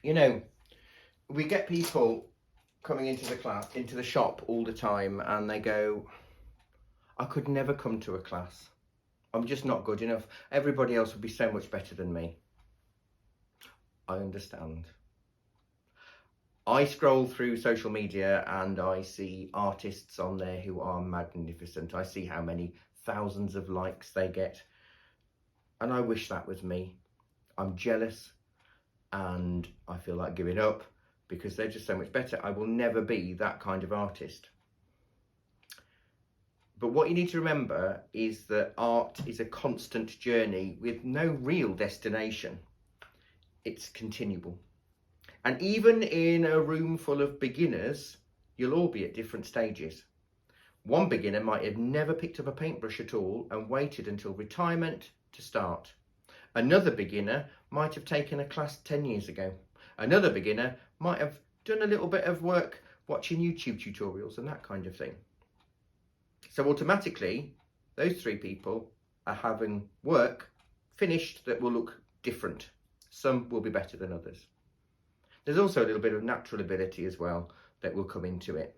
You know, we get people coming into the shop all the time, and they go, I could never come to a class. I'm just not good enough. Everybody else would be so much better than me. I understand. I scroll through social media and I see artists on there who are magnificent. I see how many thousands of likes they get. And I wish that was me. I'm jealous and I feel like giving up because they're just so much better. I will never be that kind of artist. But what you need to remember is that art is a constant journey with no real destination. It's continual. And even in a room full of beginners, you'll all be at different stages. One beginner might have never picked up a paintbrush at all and waited until retirement to start. Another beginner might have taken a class 10 years ago. Another beginner might have done a little bit of work watching YouTube tutorials and that kind of thing. So automatically, those three people are having work finished that will look different. Some will be better than others. There's also a little bit of natural ability as well that will come into it.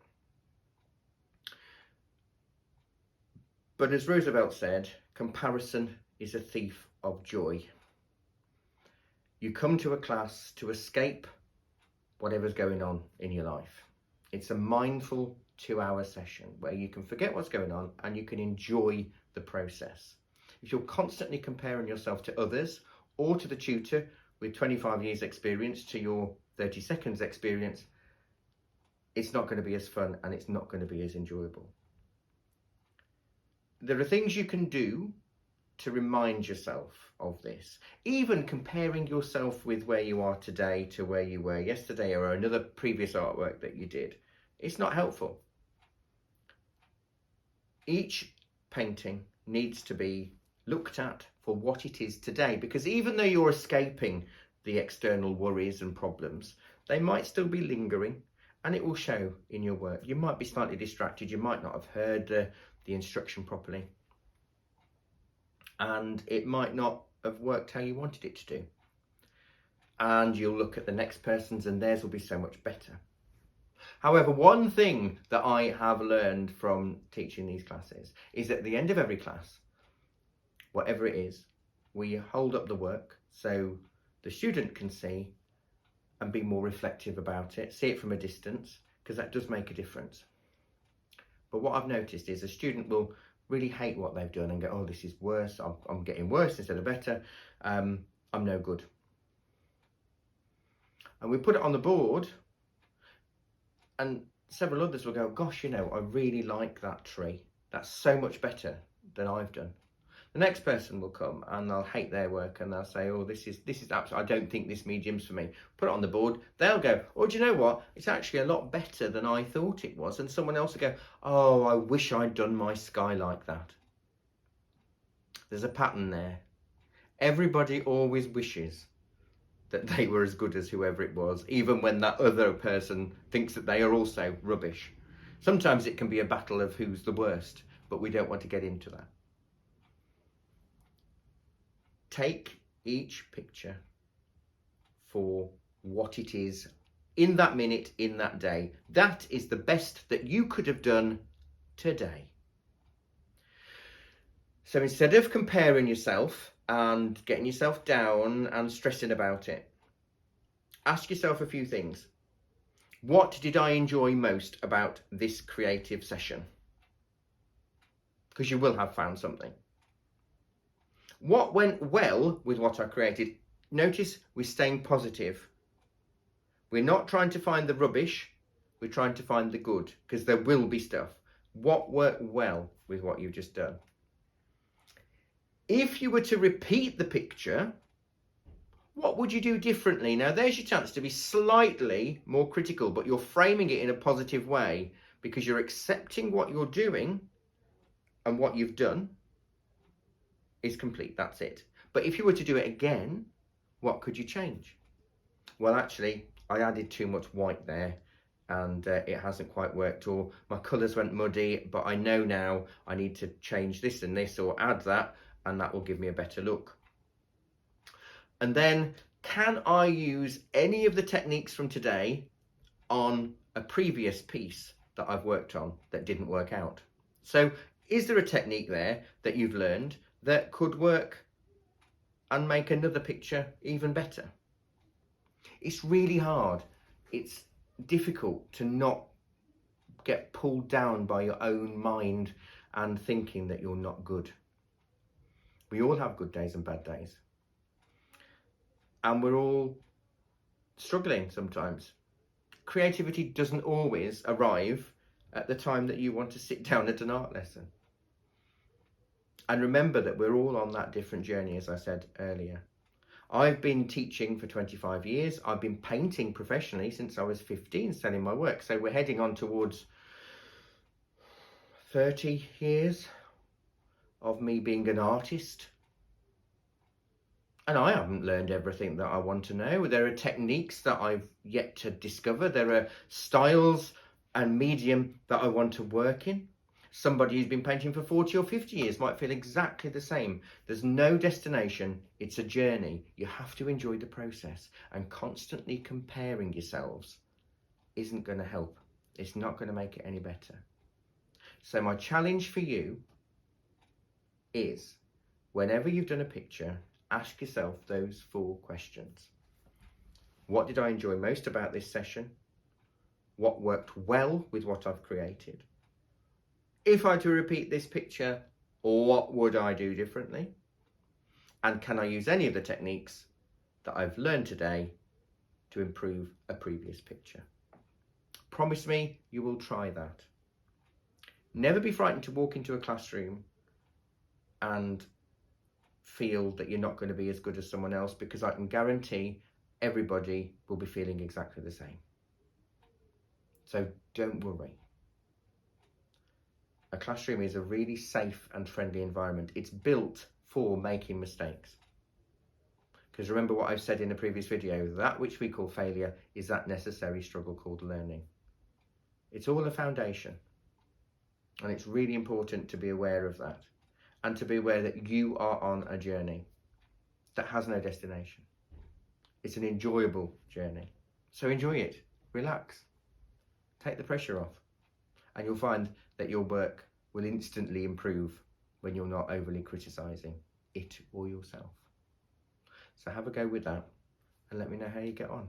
But as Roosevelt said, comparison is a thief of joy. You come to a class to escape whatever's going on in your life. It's a mindful 2-hour session where you can forget what's going on and you can enjoy the process. If you're constantly comparing yourself to others or to the tutor with 25 years experience to your 30 seconds experience, it's not going to be as fun and it's not going to be as enjoyable. There are things you can do to remind yourself of this. Even comparing yourself with where you are today to where you were yesterday or another previous artwork that you did, it's not helpful. Each painting needs to be looked at for what it is today, because even though you're escaping the external worries and problems, they might still be lingering and it will show in your work. You might be slightly distracted, you might not have heard the instruction properly, and it might not have worked how you wanted it to do. And you'll look at the next person's and theirs will be so much better. However, one thing that I have learned from teaching these classes is at the end of every class, whatever it is, we hold up the work so the student can see and be more reflective about it, see it from a distance, because that does make a difference. But what I've noticed is a student will really hate what they've done and go, oh, this is worse, I'm getting worse instead of better, I'm no good. And we put it on the board and several others will go, gosh, you know, I really like that tree. That's so much better than I've done. The next person will come and they'll hate their work and they'll say, oh, this is absolutely, I don't think this medium's for me. Put it on the board. They'll go, oh, do you know what? It's actually a lot better than I thought it was. And someone else will go, oh, I wish I'd done my sky like that. There's a pattern there. Everybody always wishes that they were as good as whoever it was, even when that other person thinks that they are also rubbish. Sometimes it can be a battle of who's the worst, but we don't want to get into that. Take each picture for what it is in that minute, in that day. That is the best that you could have done today. So instead of comparing yourself and getting yourself down and stressing about it, ask yourself a few things. What did I enjoy most about this creative session? Because you will have found something. What went well with what I created? Notice we're staying positive. We're not trying to find the rubbish. We're trying to find the good, because there will be stuff. What worked well with what you've just done? If you were to repeat the picture, what would you do differently? Now, there's your chance to be slightly more critical, but you're framing it in a positive way because you're accepting what you're doing and what you've done is complete. That's it. But if you were to do it again, what could you change? Well, actually, I added too much white there and it hasn't quite worked, or my colours went muddy, but I know now I need to change this and this or add that, and that will give me a better look. And then can I use any of the techniques from today on a previous piece that I've worked on that didn't work out? So is there a technique there that you've learned that could work and make another picture even better? It's really hard. It's difficult to not get pulled down by your own mind and thinking that you're not good. We all have good days and bad days. And we're all struggling sometimes. Creativity doesn't always arrive at the time that you want to sit down at an art lesson. And remember that we're all on that different journey, as I said earlier. I've been teaching for 25 years. I've been painting professionally since I was 15, selling my work. So we're heading on towards 30 years of me being an artist. And I haven't learned everything that I want to know. There are techniques that I've yet to discover. There are styles and medium that I want to work in. Somebody who's been painting for 40 or 50 years might feel exactly the same. There's no destination, it's a journey. You have to enjoy the process, and constantly comparing yourselves isn't going to help. It's not going to make it any better. So my challenge for you is, whenever you've done a picture, ask yourself those 4 questions. What did I enjoy most about this session? What worked well with what I've created? If I were to repeat this picture, what would I do differently? And can I use any of the techniques that I've learned today to improve a previous picture? Promise me you will try that. Never be frightened to walk into a classroom and feel that you're not going to be as good as someone else, because I can guarantee everybody will be feeling exactly the same. So don't worry. A classroom is a really safe and friendly environment. It's built for making mistakes. Because remember what I've said in a previous video, that which we call failure is that necessary struggle called learning. It's all a foundation. And it's really important to be aware of that, and to be aware that you are on a journey that has no destination. It's an enjoyable journey. So enjoy it, relax, take the pressure off, and you'll find that your work will instantly improve when you're not overly criticising it or yourself. So have a go with that and let me know how you get on.